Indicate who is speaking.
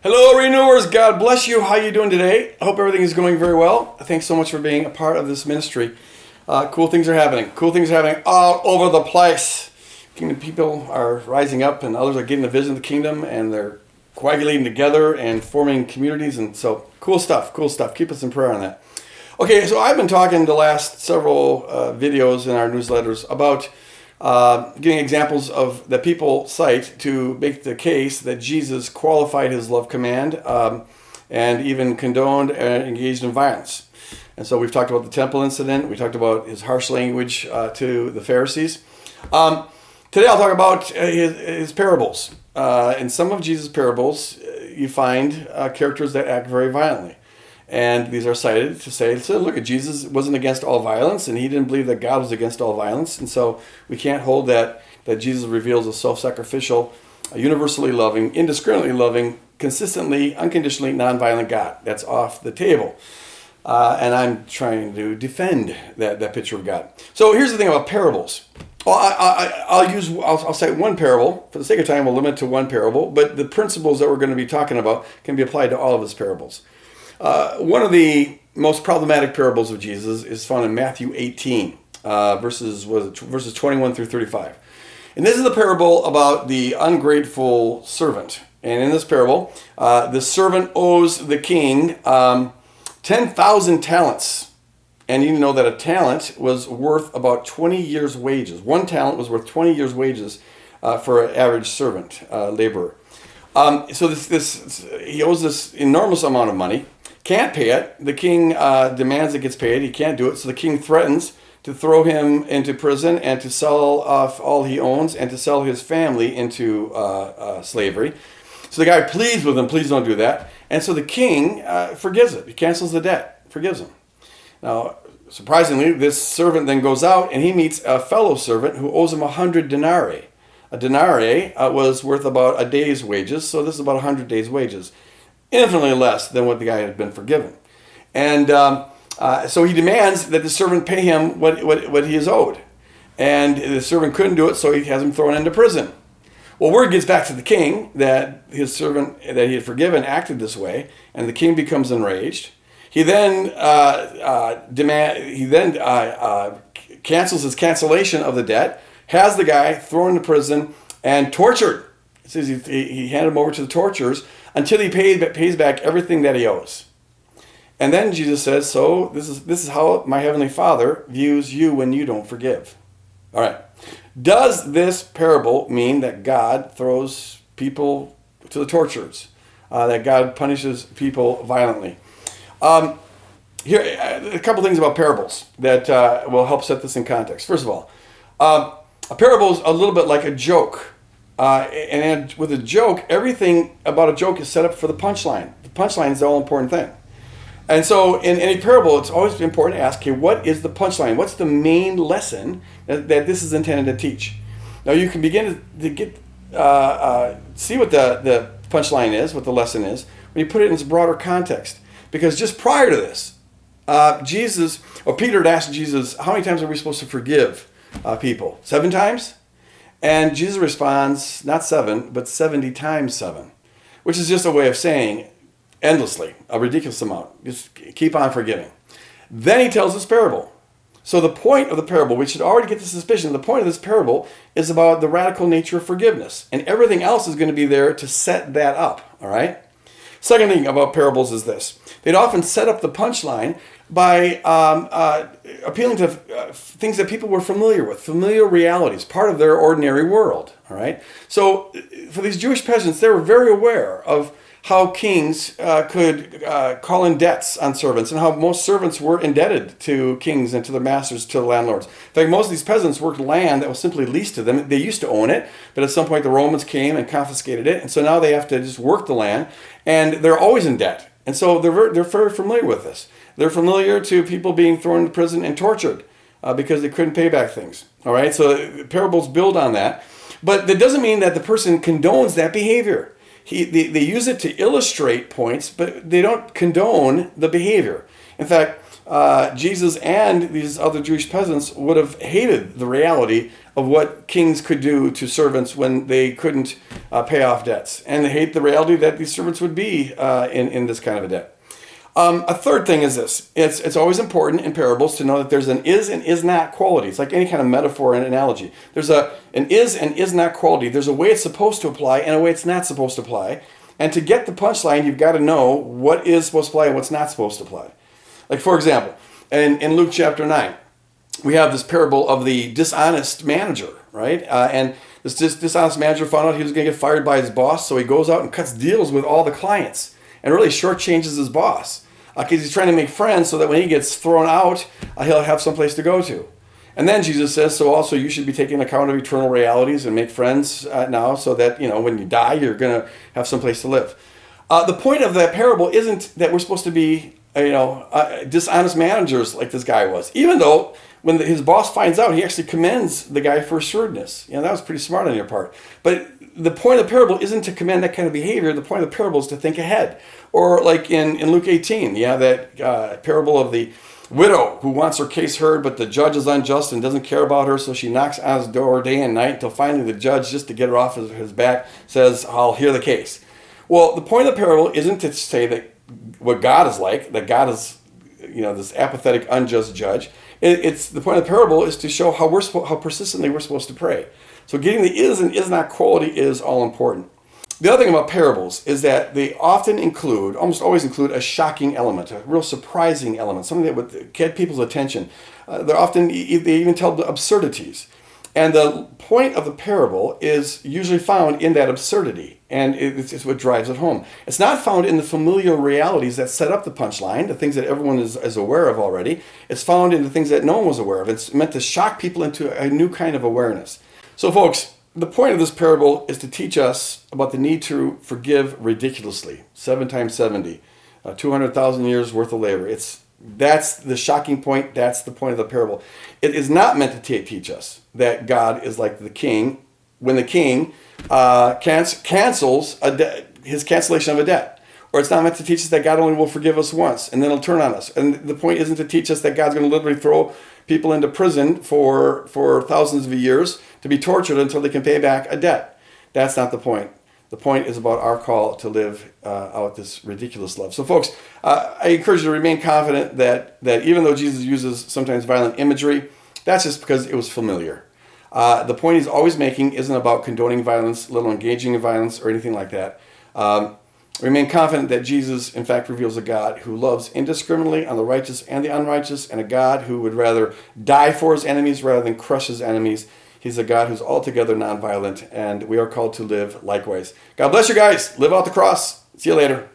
Speaker 1: Hello, renewers. God bless you. How you doing today? I hope everything is going very well. Thanks so much for being a part of this ministry. Cool things are happening. Cool things are happening all over the place. Kingdom people are rising up, and others are getting the vision of the kingdom, and they're coagulating together and forming communities. And so, cool stuff. Cool stuff. Keep us in prayer on that. Okay, so I've been talking the last several videos in our newsletters about giving examples of that people cite to make the case that Jesus qualified his love command and even condoned and engaged in violence. And so we've talked about the temple incident. We talked about his harsh language to the Pharisees. Today I'll talk about his parables. In some of Jesus' parables, you find characters that act very violently. And these are cited to say, so look, Jesus wasn't against all violence, and he didn't believe that God was against all violence. And so we can't hold that Jesus reveals a self-sacrificial, universally loving, indiscriminately loving, consistently, unconditionally nonviolent God. That's off the table. And I'm trying to defend that picture of God. So here's the thing about parables. Well, I'll cite one parable. For the sake of time, we'll limit to one parable. But the principles that we're going to be talking about can be applied to all of his parables. One of the most problematic parables of Jesus is found in Matthew 18, verses 21 through 35. And this is the parable about the ungrateful servant. And in this parable, the servant owes the king 10,000 talents. And you know that a talent was worth about 20 years' wages. One talent was worth 20 years' wages for an average servant, laborer. So he owes this enormous amount of money. Can't pay it. The king demands it gets paid. He can't do it. So the king threatens to throw him into prison and to sell off all he owns and to sell his family into slavery. So the guy pleads with him, please don't do that. And so the king forgives it. He cancels the debt, forgives him. Now, surprisingly, this servant then goes out and he meets a fellow servant who owes him 100 denarii. A denarii was worth about a day's wages, so this is about 100 days' wages. Infinitely less than what the guy had been forgiven. And so he demands that the servant pay him what he is owed. And the servant couldn't do it, so he has him thrown into prison. Well, word gets back to the king that his servant that he had forgiven acted this way, and the king becomes enraged. He then cancels his cancellation of the debt, has the guy thrown into prison and tortured. It says he handed him over to the torturers until he pays back everything that he owes. And then Jesus says, so this is how my heavenly Father views you when you don't forgive. All right. Does this parable mean that God throws people to the torturers? That God punishes people violently? Here, a couple things about parables that will help set this in context. First of all, a parable is a little bit like a joke. And with a joke, everything about a joke is set up for the punchline. The punchline is the all-important thing. And so in any parable, it's always important to ask, okay, what is the punchline? What's the main lesson that this is intended to teach? Now, you can begin to get see what the punchline is, what the lesson is, when you put it in its broader context. Because just prior to this, Peter had asked Jesus, how many times are we supposed to forgive people? 7 times? And Jesus responds, not 7, but 70 times 7, which is just a way of saying endlessly, a ridiculous amount. Just keep on forgiving. Then he tells this parable. So the point of the parable, we should already get the suspicion, the point of this parable is about the radical nature of forgiveness. And everything else is going to be there to set that up, all right? Second thing about parables is this. They'd often set up the punchline by appealing to things that people were familiar with, familiar realities, part of their ordinary world. All right. So for these Jewish peasants, they were very aware of how kings could call in debts on servants and how most servants were indebted to kings and to their masters, to the landlords. In fact, most of these peasants worked land that was simply leased to them. They used to own it, but at some point the Romans came and confiscated it. And so now they have to just work the land, and they're always in debt. And so they're very familiar with this. They're familiar to people being thrown into prison and tortured because they couldn't pay back things. All right, so parables build on that. But that doesn't mean that the person condones that behavior. they use it to illustrate points, but they don't condone the behavior. In fact, Jesus and these other Jewish peasants would have hated the reality of what kings could do to servants when they couldn't pay off debts. And they hate the reality that these servants would be in this kind of a debt. A third thing is this. It's always important in parables to know that there's an is and is not quality. It's like any kind of metaphor and analogy. There's an is and is not quality. There's a way it's supposed to apply and a way it's not supposed to apply. And to get the punchline, you've got to know what is supposed to apply and what's not supposed to apply. Like, for example, in Luke chapter 9, we have this parable of the dishonest manager, right? And this dishonest manager found out he was going to get fired by his boss, so he goes out and cuts deals with all the clients and really shortchanges his boss because he's trying to make friends so that when he gets thrown out, he'll have someplace to go to. And then Jesus says, so also you should be taking account of eternal realities and make friends now so that, when you die, you're going to have someplace to live. The point of that parable isn't that we're supposed to be dishonest managers like this guy was. Even though when his boss finds out, he actually commends the guy for shrewdness. That was pretty smart on your part. But the point of the parable isn't to commend that kind of behavior. The point of the parable is to think ahead. Or like in Luke 18, that parable of the widow who wants her case heard, but the judge is unjust and doesn't care about her, so she knocks on his door day and night until finally the judge, just to get her off his back, says, I'll hear the case. Well, the point of the parable isn't to say that what God is like, that God is, this apathetic, unjust judge. It's the point of the parable is to show how persistently we're supposed to pray. So getting the is and is not quality is all important. The other thing about parables is that they often almost always include a shocking element, a real surprising element, something that would get people's attention. They even tell the absurdities. And the point of the parable is usually found in that absurdity, and it's what drives it home. It's not found in the familial realities that set up the punchline, the things that everyone is aware of already. It's found in the things that no one was aware of. It's meant to shock people into a new kind of awareness. So folks, the point of this parable is to teach us about the need to forgive ridiculously, 7 times 70, 200,000 years worth of labor. That's the shocking point. That's the point of the parable. It is not meant to teach us that God is like the king when the king cancels his cancellation of a debt. Or it's not meant to teach us that God only will forgive us once and then he'll turn on us. And the point isn't to teach us that God's going to literally throw people into prison for thousands of years to be tortured until they can pay back a debt. That's not the point. The point is about our call to live out this ridiculous love. So folks, I encourage you to remain confident that even though Jesus uses sometimes violent imagery, that's just because it was familiar. The point he's always making isn't about condoning violence, let alone engaging in violence or anything like that. Remain confident that Jesus, in fact, reveals a God who loves indiscriminately on the righteous and the unrighteous, and a God who would rather die for his enemies rather than crush his enemies. He's a God who's altogether nonviolent, and we are called to live likewise. God bless you guys. Live out the cross. See you later.